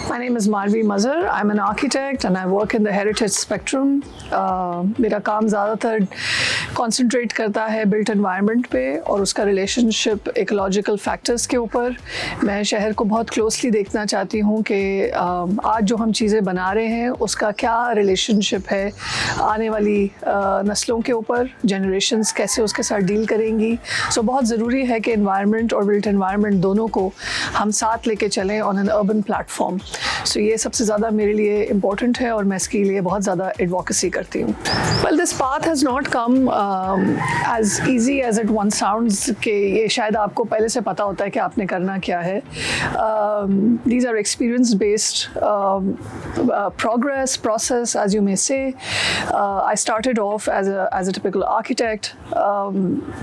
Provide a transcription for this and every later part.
My name is Marvi Mazhar. I'm an architect and I work in the heritage spectrum. मेरा काम ज़्यादातर concentrate करता है built environment पे और उसका relationship ecological factors के ऊपर. मैं शहर को बहुत closely देखना चाहती हूँ कि आज जो हम चीज़ें बना रहे हैं उसका क्या relationship है आने वाली नस्लों के ऊपर, generations कैसे उसके साथ deal करेंगी. So बहुत ज़रूरी है कि environment और built environment दोनों को हम साथ लेके चलें on an urban platform. So ये सबसे ज़्यादा मेरे लिए important है और मैं इसके लिए बहुत ज़्यादा advocacy करती हूँ. Well, this path has not come as easy as it once sounds कि ये शायद आपको पहले से पता होता है कि आपने करना क्या है. These are experience-based process, as you may say. I started off as a typical architect,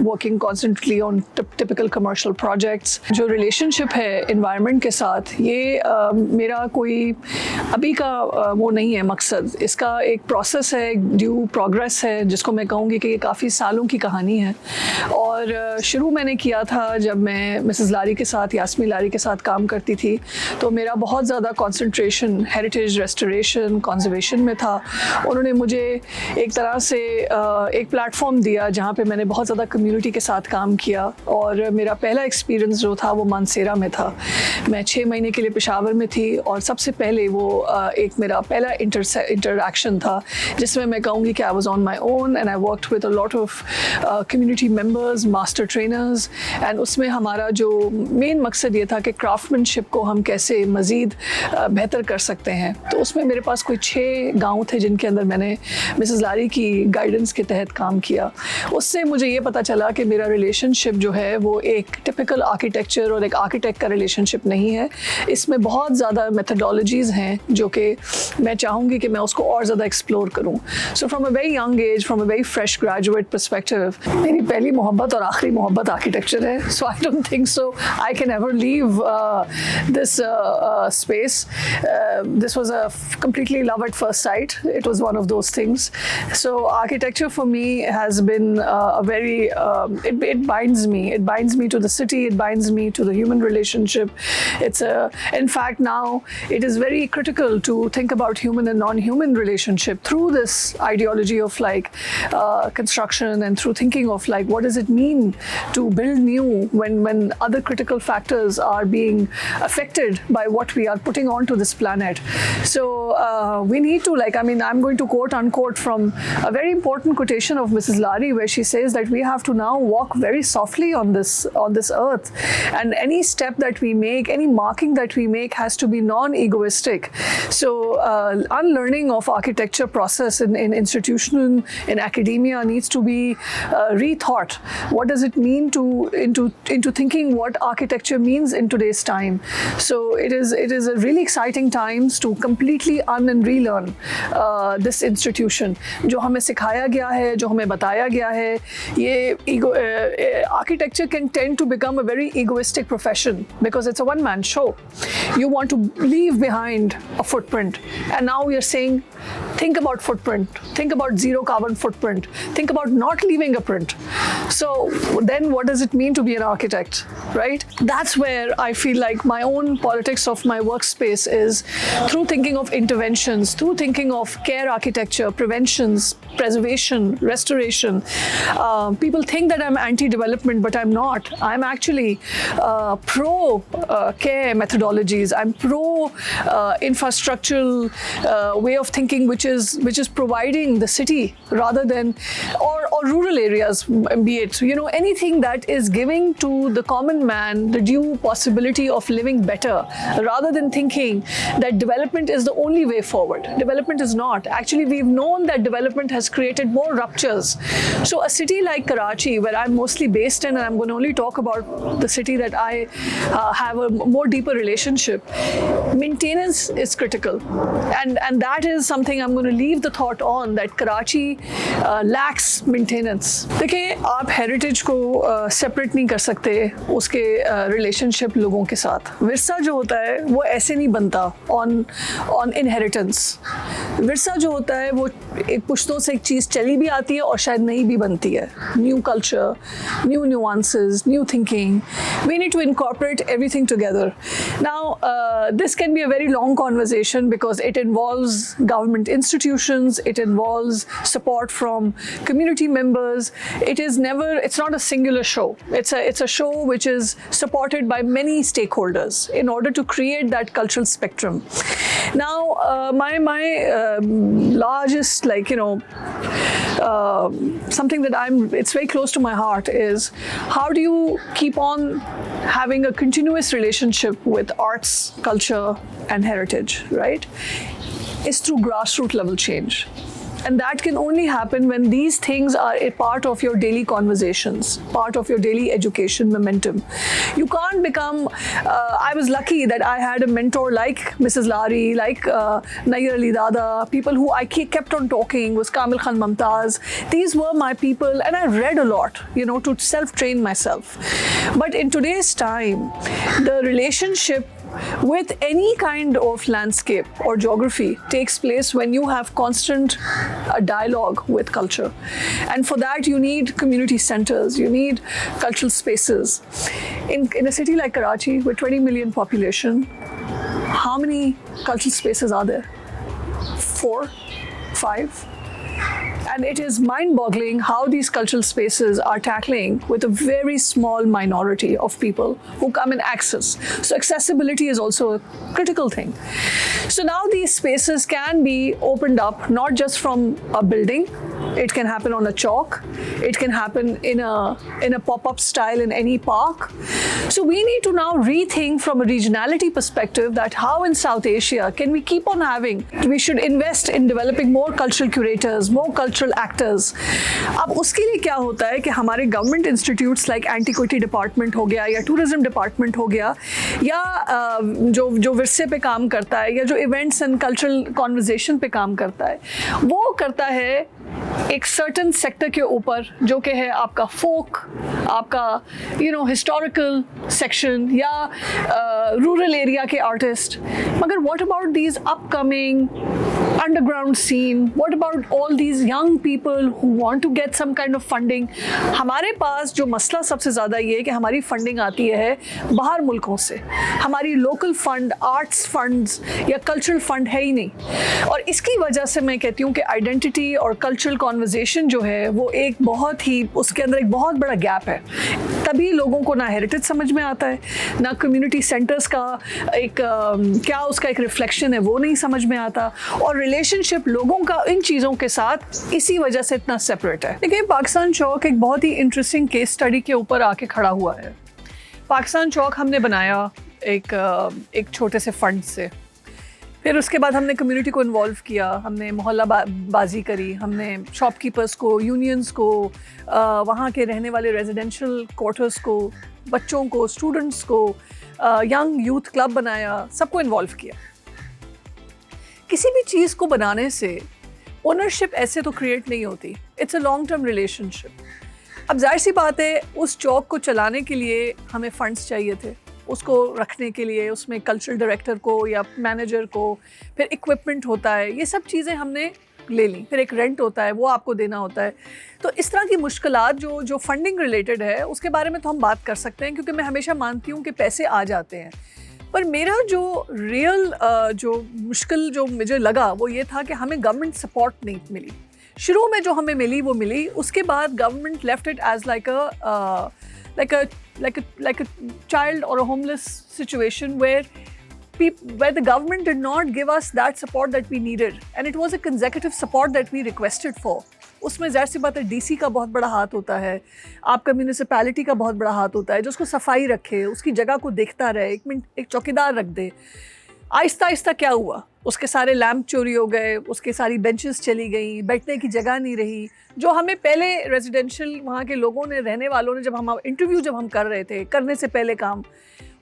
working constantly on typical commercial projects. जो relationship है environment के साथ ये मेरा कोई अभी का वो नहीं है मकसद. इसका एक प्रोसेस है, एक ड्यू प्रोग्रेस है जिसको मैं कहूँगी कि ये काफ़ी सालों की कहानी है. और शुरू मैंने किया था जब मैं मिसेस लारी के साथ, यास्मीन लारी के साथ काम करती थी, तो मेरा बहुत ज़्यादा कंसंट्रेशन हेरिटेज रेस्टोरेशन कंजर्वेशन में था. उन्होंने मुझे एक तरह से एक प्लेटफॉर्म दिया जहाँ पे मैंने बहुत ज़्यादा कम्युनिटी के साथ काम किया. और मेरा पहला एक्सपीरियंस जो था वो मानसेरा में था. मैं 6 महीने के लिए पेशावर में थी और सबसे पहले वो एक मेरा पहला इंटरैक्शन था जिसमें मैं कहूँगी कि I was on my own and I worked with a lot of community members, master trainers. And उसमें हमारा जो मेन मकसद ये था कि क्राफ्टमैनशिप को हम कैसे मज़ीद बेहतर कर सकते हैं. तो उसमें मेरे पास कोई 6 गाँव थे जिनके अंदर मैंने मिसेस लारी की गाइडेंस के तहत काम किया. उससे मुझे ये पता चला कि मेरा रिलेशनशिप जो है वो एक टिपिकल आर्किटेक्चर और एक आर्किटेक्ट का रिलेशनशिप नहीं है. इसमें बहुत ज़्यादा मेथडोलॉजीज़ हैं जो कि मैं चाहूँगी कि मैं उसको और ज़्यादा एक्सप्लोर करूँ. So from a very young age, from a very fresh graduate perspective, मेरी पहली मोहब्बत और आखिरी मोहब्बत आर्किटेक्चर है. So I don't think so I can ever leave this space. This was a completely love at first sight. It was one of those things. So architecture for me has been a very it binds me. It binds me to the city. It binds me to the human relationship. In fact, now it is very critical to think about human and non-human relationship through this ideology of like construction and through thinking of like what does it mean to build new when other critical factors are being affected by what we are putting onto this planet. So we need to I'm going to quote unquote from a very important quotation of Mrs. Lari where she says that we have to now walk very softly on this earth, and any step that we make, any marking that we make has to be non-egoistic. So unlearning of architecture process in institutional, in academia needs to be rethought. What does it mean into thinking what architecture means in today's time? So it is a really exciting times to completely and relearn this institution. जो हमें सिखाया गया है, जो हमें बताया गया है, ये architecture can tend to become a very egoistic profession because it's a one-man show. You want to leave behind a footprint, and now we are saying, think about footprint, think about zero carbon footprint, think about not leaving a print. So then what does it mean to be an architect, right? That's where I feel like my own politics of my workspace is through thinking of interventions, through thinking of care architecture, preventions, preservation, restoration. People think that I'm anti-development, but I'm not. I'm actually pro-care methodologies. I'm pro-infrastructural way of thinking, which is providing the city rather than or rural areas, be it anything that is giving to the common man the due possibility of living better, rather than thinking that development is the only way forward. Development is not. Actually, we've known that development has created more ruptures. So a city like Karachi, where I'm mostly based in, and I'm going to only talk about the city that I have a more deeper relationship, maintenance is critical. And that is something I'm going to leave the thought on, that Karachi lacks maintenance. देखिए, आप heritage को separate नहीं कर सकते उसके relationship लोगों के साथ. विरसा जो होता है वो ऐसे नहीं बनता ऑन इनहेरिटेंस. विरसा जो होता है वो एक पुश्तों से एक चीज़ चली भी आती है और शायद नहीं भी बनती है. New culture, new nuances, new thinking, we need to incorporate everything together. Now, this can be a very long conversation because it involves government institutions, it involves support from community members. It's not a singular show. It's a show which is supported by many stakeholders in order to create that cultural spectrum. Now, my largest, something that it's very close to my heart is how do you keep on having a continuous relationship with arts, culture, and heritage, right? It's through grassroots level change. And that can only happen when these things are a part of your daily conversations, part of your daily education momentum. You can't become, I was lucky that I had a mentor like Mrs. Lari, like Nair Ali Dada, people who I kept on talking, was Kamil Khan Mumtaz. These were my people, and I read a lot, to self-train myself. But in today's time, the relationship with any kind of landscape or geography takes place when you have constant dialogue with culture. And for that, you need community centers, you need cultural spaces. In a city like Karachi, with 20 million population, how many cultural spaces are there? 4, 5? And it is mind-boggling how these cultural spaces are tackling with a very small minority of people who come and access. So accessibility is also a critical thing. So now these spaces can be opened up not just from a building. It can happen on a chalk. It can happen in a pop-up style in any park. So we need to now rethink from a regionality perspective that how in South Asia can we keep on having, we should invest in developing more cultural curators, more cultural actors. अब उसके लिए क्या होता है कि हमारे government institutes like antiquity department हो गया या टूरिज्म डिपार्टमेंट हो गया या जो विरसे पे काम करता है या जो इवेंट्स एंड कल्चरल कॉन्वर्जेशन पे काम करता है वो करता है एक सर्टन सेक्टर के ऊपर जो कि है आपका फोक, आपका हिस्टोरिकल सेक्शन या रूरल एरिया के आर्टिस्ट. मगर what about these upcoming underground scene, what about all these young people who want to get some kind of funding? हमारे पास जो मसला सबसे ज़्यादा ये है कि हमारी फंडिंग आती है बाहर मुल्कों से. हमारी लोकल फंड, आर्ट्स फंड्स या कल्चरल फंड है ही नहीं. और इसकी वजह से मैं कहती हूँ कि आइडेंटिटी और कल्चरल कॉन्वर्जेशन जो है वो एक बहुत ही, उसके अंदर एक बहुत बड़ा गैप है. तभी लोगों को ना हेरिटेज समझ में आता है, ना कम्युनिटी सेंटर्स का एक क्या उसका एक रिफ्लेक्शन है वो नहीं समझ में आता, और रिलेशनशिप लोगों का इन चीज़ों के साथ इसी वजह से इतना सेपरेट है. देखिए, पाकिस्तान चौक एक बहुत ही इंटरेस्टिंग केस स्टडी के ऊपर आके खड़ा हुआ है. पाकिस्तान चौक हमने बनाया एक छोटे से फंड से. फिर उसके बाद हमने कम्युनिटी को इन्वॉल्व किया, हमने मोहल्ला बाजी करी, हमने शॉपकीपर्स को, यूनियंस को, वहाँ के रहने वाले रेजिडेंशियल क्वार्टर्स को, बच्चों को, स्टूडेंट्स को, यंग यूथ क्लब बनाया, सबको इन्वॉल्व किया. किसी भी चीज़ को बनाने से ओनरशिप ऐसे तो क्रिएट नहीं होती. It's a long term relationship. अब जाहिर सी बात है उस चौक को चलाने के लिए हमें फंड्स चाहिए थे, उसको रखने के लिए उसमें कल्चरल डायरेक्टर को या मैनेजर को, फिर इक्विपमेंट होता है, ये सब चीज़ें हमने ले ली. फिर एक रेंट होता है, वो आपको देना होता है. तो इस तरह की मुश्किलात जो फंडिंग रिलेटेड है उसके बारे में तो हम बात कर सकते हैं, क्योंकि मैं हमेशा मानती हूँ कि पैसे आ जाते हैं. पर मेरा जो रियल जो मुश्किल जो मुझे लगा वो ये था कि हमें गवर्नमेंट सपोर्ट नहीं मिली. शुरू में जो हमें मिली वो मिली, उसके बाद government left it as like a child or a homeless situation where the government did not give us that support that we needed, and it was a consecutive support that we requested for. उसमें ज़ाहिर सी बात है DC का बहुत बड़ा हाथ होता है, आपका म्यूनिसिपैलिटी का बहुत बड़ा हाथ होता है, जो उसको सफाई रखे, उसकी जगह को देखता रहे, एक चौकीदार रख दे. आहिस्ता आहिस्ता क्या हुआ, उसके सारे लैम्प चोरी हो गए, उसके सारी बेंचेस चली गई, बैठने की जगह नहीं रही. जो हमें पहले रेजिडेंशियल वहाँ के लोगों ने, रहने वालों ने, जब हम कर रहे थे, करने से पहले काम,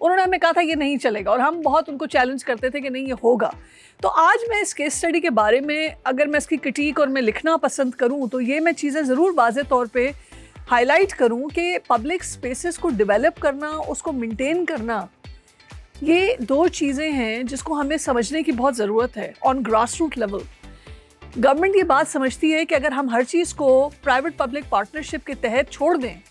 उन्होंने हमें कहा था ये नहीं चलेगा, और हम बहुत उनको चैलेंज करते थे कि नहीं ये होगा. तो आज मैं इस केस स्टडी के बारे में अगर मैं इसकी क्रिटिक और मैं लिखना पसंद करूँ तो ये मैं चीज़ें ज़रूर वाज़े तौर पे हाईलाइट करूँ कि पब्लिक स्पेसेस को डेवलप करना, उसको मेंटेन करना, ये दो चीज़ें हैं जिसको हमें समझने की बहुत ज़रूरत है on grass root level. Government ये बात समझती है कि अगर हम हर चीज़ को प्राइवेट पब्लिक पार्टनरशिप के तहत छोड़ दें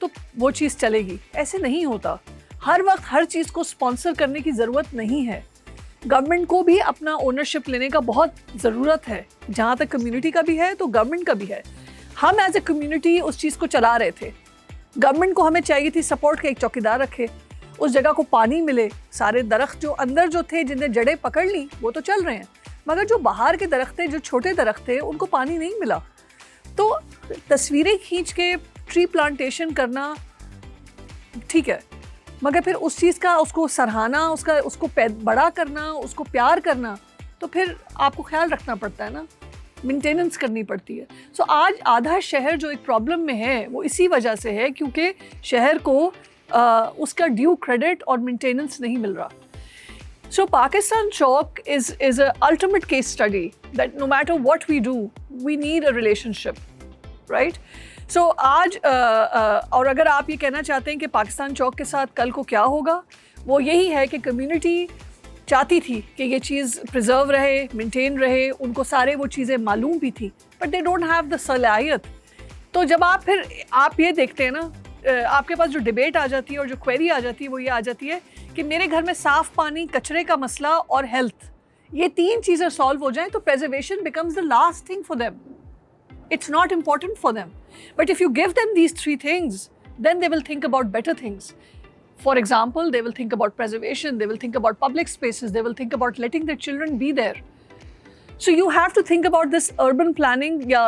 तो वो चीज़ चलेगी. ऐसे नहीं होता. ہر وقت ہر چیز کو اسپانسر کرنے کی ضرورت نہیں ہے. گورنمنٹ کو بھی اپنا اونرشپ لینے کا بہت ضرورت ہے. جہاں تک کمیونٹی کا بھی ہے تو گورنمنٹ کا بھی ہے. ہم ایز اے کمیونٹی اس چیز کو چلا رہے تھے. گورنمنٹ کو ہمیں چاہیے تھی سپورٹ کا ایک چوکیدار رکھے, اس جگہ کو پانی ملے, سارے درخت جو اندر جو تھے جن نے جڑیں پکڑ لی وہ تو چل رہے ہیں, مگر جو باہر کے درخت تھے, جو چھوٹے درخت تھے, ان کو پانی نہیں ملا. تو تصویریں کھینچ کے ٹری پلانٹیشن کرنا ٹھیک ہے, مگر پھر اس چیز کا اس کو سراہنا, اس کو بڑا کرنا, اس کو پیار کرنا, تو پھر آپ کو خیال رکھنا پڑتا ہے نا, مینٹیننس کرنی پڑتی ہے. سو آج آدھا شہر جو ایک پرابلم میں ہے وہ اسی وجہ سے ہے کیونکہ شہر کو اس کا ڈیو کریڈٹ اور مینٹیننس نہیں مل رہا. So Pakistan Chalk is an ultimate case study that no matter what we do, we need a relationship, right? So آج اور اگر آپ یہ کہنا چاہتے ہیں کہ پاکستان چوک کے ساتھ کل کو کیا ہوگا, وہ یہی ہے کہ کمیونٹی چاہتی تھی کہ یہ چیز پریزرو رہے, مینٹین رہے, ان کو سارے وہ چیزیں معلوم بھی تھی, but they don't have the صلاحیت. تو جب آپ یہ دیکھتے ہیں نا, آپ کے پاس جو ڈیبیٹ آ جاتی ہے اور جو کوئری آ جاتی ہے وہ یہ آ جاتی ہے کہ میرے گھر میں صاف پانی, کچرے کا مسئلہ اور ہیلتھ, یہ تین چیزیں سالو ہو جائیں تو preservation becomes the last thing for them. It's not important for them. But if you give them these three things, then they will think about better things. For example, they will think about preservation, they will think about public spaces, they will think about letting their children be there. So you have to think about this urban planning, یا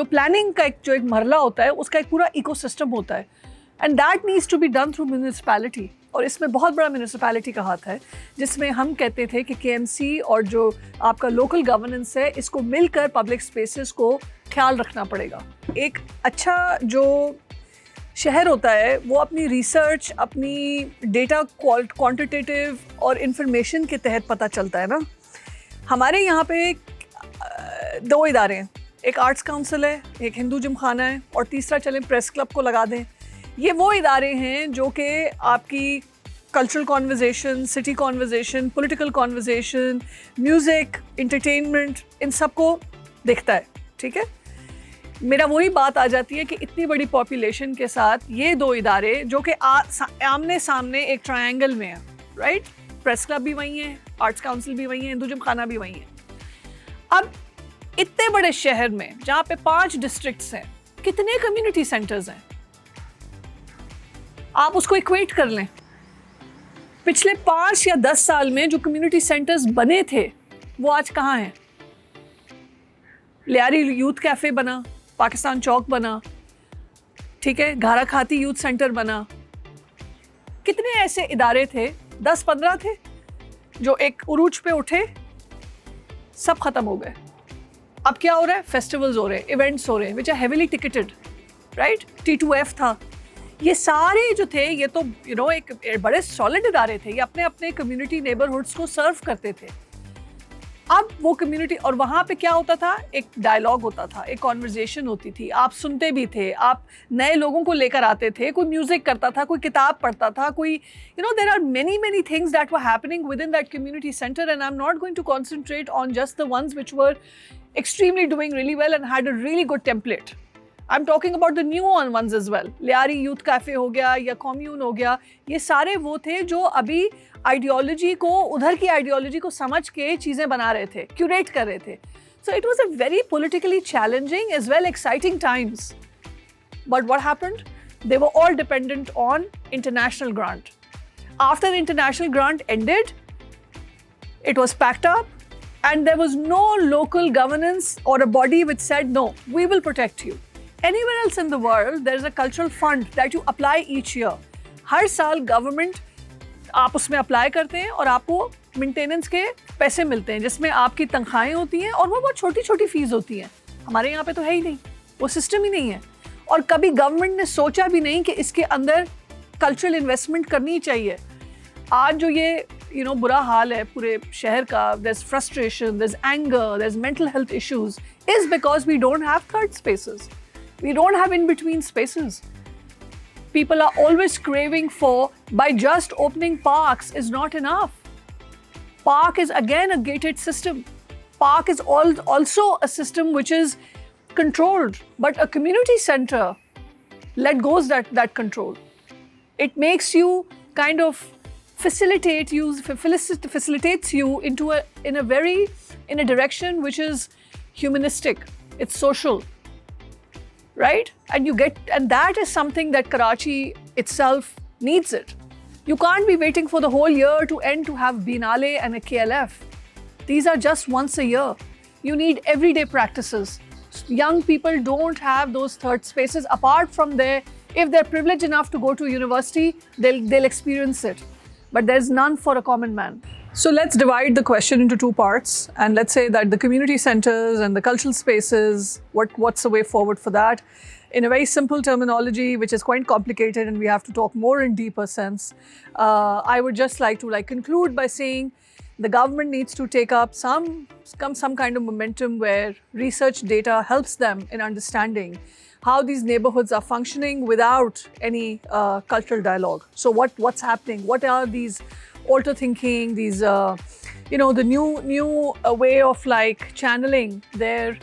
جو planning کا جو ایک مرحلہ ہوتا ہے اس کا ایک پورا ایکو سسٹم ہوتا ہے, and that needs to be done through municipality. اور اس میں بہت بڑا میونسپیلٹی کا ہاتھ ہے, جس میں ہم کہتے تھے کہ کے ایم سی اور جو آپ کا لوکل گورننس ہے اس کو مل کر پبلک اسپیسز کو خیال رکھنا پڑے گا. ایک اچھا جو شہر ہوتا ہے وہ اپنی ریسرچ, اپنی ڈیٹا کوانٹیٹیو اور انفارمیشن کے تحت پتہ چلتا ہے نا. ہمارے یہاں پہ 2 ادارے ہیں, ایک آرٹس کاؤنسل ہے, ایک ہندو جم خانہ ہے, اور تیسرا چلیں پریس کلب کو لگا دیں. یہ وہ ادارے ہیں جو کہ آپ کی cultural conversation, city conversation, political conversation, music, entertainment, ان سب کو دیکھتا ہے. ٹھیک ہے, میرا وہی بات آ جاتی ہے کہ اتنی بڑی پاپولیشن کے ساتھ یہ 2 ادارے جو کہ آمنے سامنے ایک ٹرائنگل میں ہیں, رائٹ, پریس کلب بھی وہیں ہے, آرٹس کاؤنسل بھی وہیں ہے, ہندو جم خانہ بھی وہیں ہے. اب اتنے بڑے شہر میں جہاں پہ 5 ڈسٹرکٹس ہیں, کتنے کمیونٹی سینٹرز ہیں, آپ اس کو ایکویٹ کر لیں. پچھلے 5 یا 10 سال میں جو کمیونٹی سینٹرز بنے تھے وہ آج کہاں ہیں؟ لیاری یوتھ کیفے بنا, پاکستان چوک بنا, ٹھیک ہے, گھارا کھاتی یوتھ سینٹر بنا. کتنے ایسے ادارے تھے, 10-15 تھے جو ایک عروج پہ اٹھے, سب ختم ہو گئے. اب کیا ہو رہا ہے؟ فیسٹیولز ہو رہے ہیں, ایونٹس ہو رہے ہیں which are heavily ticketed, right? T2F تھا. یہ سارے جو تھے یہ تو ایک بڑے سالڈ ادارے تھے, یہ اپنے اپنے کمیونٹی نیبرہڈس کو سرو کرتے تھے. اب وہ کمیونٹی, اور وہاں پہ کیا ہوتا تھا, ایک ڈائلاگ ہوتا تھا, ایک کانورزیشن ہوتی تھی, آپ سنتے بھی تھے, آپ نئے لوگوں کو لے کر آتے تھے, کوئی میوزک کرتا تھا, کوئی کتاب پڑھتا تھا, کوئی there are many things that were happening within that community center, and I'm not going to concentrate on just the ones which were extremely doing really well and had a really good template. I'm talking about the new ones as well. Lyari youth cafe ہو گیا یا کومیون ہو گیا, یہ سارے وہ تھے جو ابھی آئیڈیالوجی کو, ادھر کی آئیڈیالوجی کو سمجھ کے چیزیں بنا رہے تھے, کیوریٹ کر رہے تھے. So it was a very politically challenging as well exciting times. But what happened? They were all dependent on international grant. After the international grant ended, it was packed up and there was no local governance or a body which said, no, we will protect you. Anywhere else in the world, there is a cultural fund that you apply each year. ہر سال government آپ اس میں apply کرتے ہیں اور آپ کو maintenance کے پیسے ملتے ہیں, جس میں آپ کی تنخواہیں ہوتی ہیں اور وہ بہت چھوٹی چھوٹی فیس ہوتی ہیں. ہمارے یہاں پہ تو ہے ہی نہیں, وہ سسٹم ہی نہیں ہے, اور کبھی گورنمنٹ نے سوچا بھی نہیں کہ اس کے اندر کلچرل انویسٹمنٹ کرنی چاہیے. آج جو یہ برا حال ہے پورے شہر کا, there's frustration, there's anger, there's mental health issues, is because we don't have third spaces. We don't have in-between spaces. People are always craving for, by just opening parks is not enough. Park is again a gated system. Park is also a system which is controlled, but a community center let goes that control. It makes you kind of facilitates you in a direction which is humanistic, it's social, right? And that is something that Karachi itself needs it. You can't be waiting for the whole year to end to have Biennale and a KLF. These are just once a year. You need everyday practices. Young people don't have those third spaces apart from if they're privileged enough to go to university, they'll experience it. But there's none for a common man. So let's divide the question into two parts. And let's say that the community centers and the cultural spaces, what's the way forward for that? In a very simple terminology, which is quite complicated and we have to talk more in deeper sense, I would just like to conclude by saying the government needs to take up some kind of momentum where research data helps them in understanding how these neighborhoods are functioning without any cultural dialogue. So what's happening? What are these alter thinking, these the new way of channeling their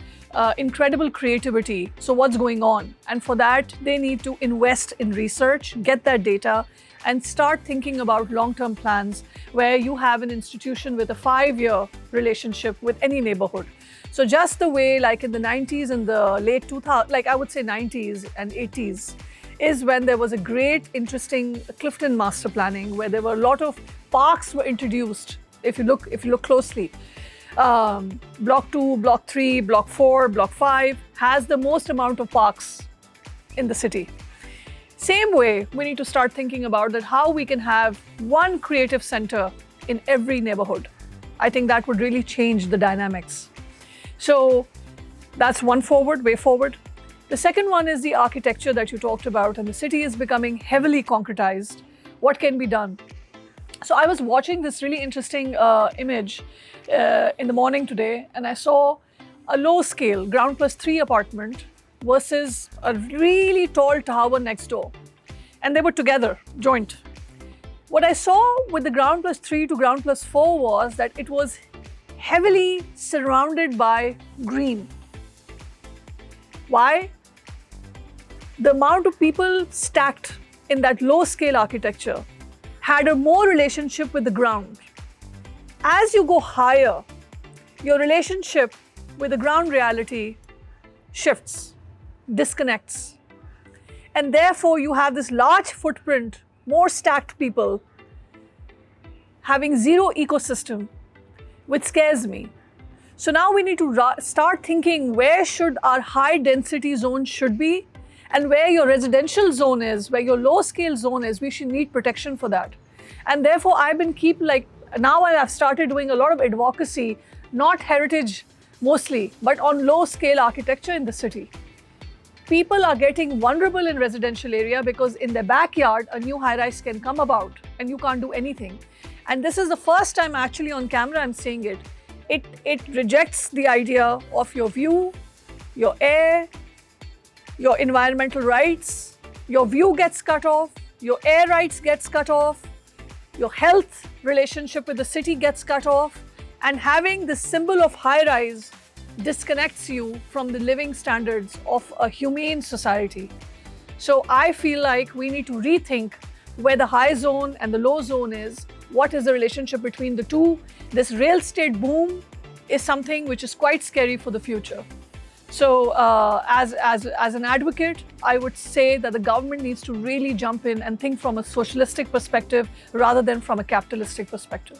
incredible creativity. So what's going on? And for that, they need to invest in research, get that data, and start thinking about long-term plans where you have an institution with a 5-year relationship with any neighborhood. So just the way in the 90s and the late 2000s, I would say 90s and 80s, is when there was a great, interesting Clifton master planning where there were a lot of parks were introduced. If you look closely, Block 2, Block 3, Block 4, Block 5 has the most amount of parks in the city. Same way, we need to start thinking about that how we can have one creative center in every neighborhood. I think that would really change the dynamics. So that's one way forward. The second one is the architecture that you talked about, and the city is becoming heavily concretized. What can be done? So I was watching this really interesting image in the morning today, and I saw a low scale ground plus 3 apartment versus a really tall tower next door. And they were together, joint. What I saw with the ground plus 3 to ground plus 4 was that it was heavily surrounded by green. Why? The amount of people stacked in that low scale architecture had a more relationship with the ground. As you go higher, your relationship with the ground reality shifts, disconnects. And therefore, you have this large footprint, more stacked people, having zero ecosystem, which scares me. So now we need to start thinking where should our high density zone should be, and where your residential zone is, where your low scale zone is, we should need protection for that. And therefore, now I've started doing a lot of advocacy, not heritage mostly, but on low scale architecture in the city. People are getting vulnerable in residential area because in their backyard, a new high-rise can come about and you can't do anything. And this is the first time actually on camera I'm saying it. It rejects the idea of your view, your air, your environmental rights. Your view gets cut off, your air rights gets cut off, your health relationship with the city gets cut off, and having the symbol of high-rise disconnects you from the living standards of a humane society. So I feel like we need to rethink where the high zone and the low zone is. What is the relationship between the two? This real estate boom is something which is quite scary for the future. So as an advocate, I would say that the government needs to really jump in and think from a socialistic perspective rather than from a capitalistic perspective.